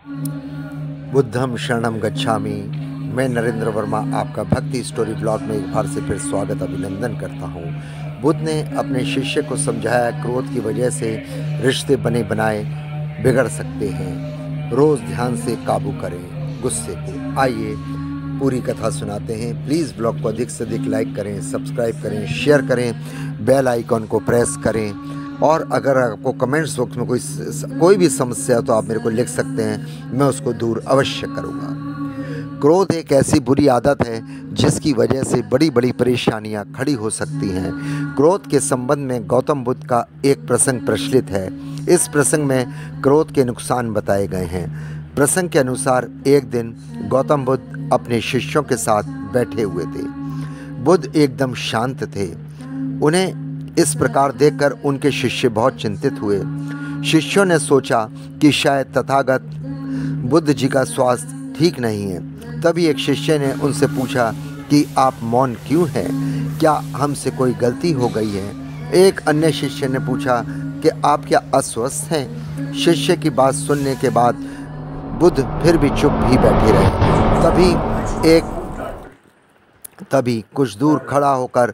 बुद्धं शरणं गच्छामि। मैं नरेंद्र वर्मा आपका भक्ति स्टोरी ब्लॉग में एक बार से फिर स्वागत अभिनंदन करता हूँ। बुद्ध ने अपने शिष्य को समझाया, क्रोध की वजह से रिश्ते बने बनाए बिगड़ सकते हैं। रोज ध्यान से काबू करें गुस्से को। आइए पूरी कथा सुनाते हैं। प्लीज़ ब्लॉग को अधिक से अधिक लाइक करें, सब्सक्राइब करें, शेयर करें, बेल आइकॉन को प्रेस करें। और अगर आपको कमेंट्स बॉक्स में कोई भी समस्या है तो आप मेरे को लिख सकते हैं, मैं उसको दूर अवश्य करूँगा। क्रोध एक ऐसी बुरी आदत है जिसकी वजह से बड़ी बड़ी परेशानियां खड़ी हो सकती हैं। क्रोध के संबंध में गौतम बुद्ध का एक प्रसंग प्रचलित है। इस प्रसंग में क्रोध के नुकसान बताए गए हैं। प्रसंग के अनुसार एक दिन गौतम बुद्ध अपने शिष्यों के साथ बैठे हुए थे। बुद्ध एकदम शांत थे। उन्हें इस प्रकार देखकर उनके शिष्य बहुत चिंतित हुए। शिष्यों ने सोचा कि शायद तथागत बुद्ध जी का स्वास्थ्य ठीक नहीं है। तभी एक शिष्य ने उनसे पूछा कि आप मौन क्यों हैं? क्या हमसे कोई गलती हो गई है? एक अन्य शिष्य ने पूछा कि आप क्या अस्वस्थ हैं? शिष्य की बात सुनने के बाद बुद्ध फिर भी चुप ही बैठे रहे। तभी कुछ दूर खड़ा होकर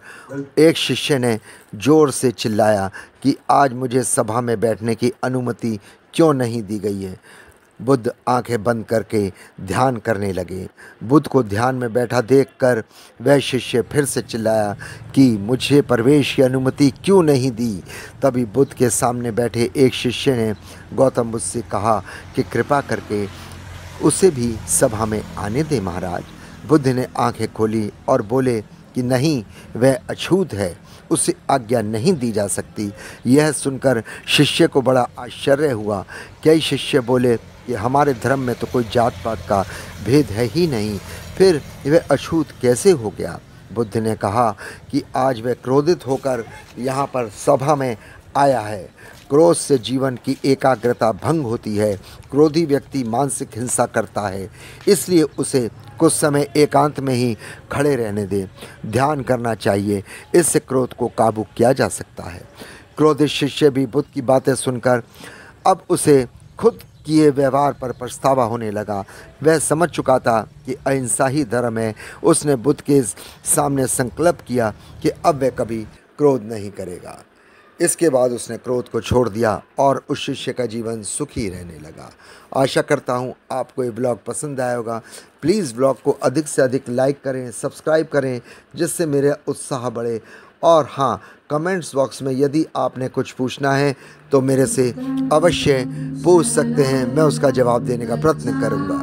एक शिष्य ने जोर से चिल्लाया कि आज मुझे सभा में बैठने की अनुमति क्यों नहीं दी गई है? बुद्ध आंखें बंद करके ध्यान करने लगे। बुद्ध को ध्यान में बैठा देखकर वह शिष्य फिर से चिल्लाया कि मुझे प्रवेश की अनुमति क्यों नहीं दी? तभी बुद्ध के सामने बैठे एक शिष्य ने गौतम बुद्ध से कहा कि कृपा करके उसे भी सभा में आने दे महाराज। बुद्ध ने आंखें खोली और बोले कि नहीं, वह अछूत है, उसे आज्ञा नहीं दी जा सकती। यह सुनकर शिष्य को बड़ा आश्चर्य हुआ। कई शिष्य बोले कि हमारे धर्म में तो कोई जात पात का भेद है ही नहीं, फिर वह अछूत कैसे हो गया? बुद्ध ने कहा कि आज वह क्रोधित होकर यहाँ पर सभा में आया है। क्रोध से जीवन की एकाग्रता भंग होती है। क्रोधी व्यक्ति मानसिक हिंसा करता है, इसलिए उसे कुछ समय एकांत में ही खड़े रहने दें। ध्यान करना चाहिए, इससे क्रोध को काबू किया जा सकता है। क्रोधित शिष्य भी बुद्ध की बातें सुनकर अब उसे खुद किए व्यवहार पर पछतावा होने लगा। वह समझ चुका था कि अहिंसा ही धर्म है। उसने बुद्ध के सामने संकल्प किया कि अब वह कभी क्रोध नहीं करेगा। इसके बाद उसने क्रोध को छोड़ दिया और उस शिष्य का जीवन सुखी रहने लगा। आशा करता हूँ आपको ये ब्लॉग पसंद आया होगा। प्लीज़ ब्लॉग को अधिक से अधिक लाइक करें, सब्सक्राइब करें, जिससे मेरे उत्साह बढ़े। और हाँ, कमेंट्स बॉक्स में यदि आपने कुछ पूछना है तो मेरे से अवश्य पूछ सकते हैं, मैं उसका जवाब देने का प्रयत्न करूँगा।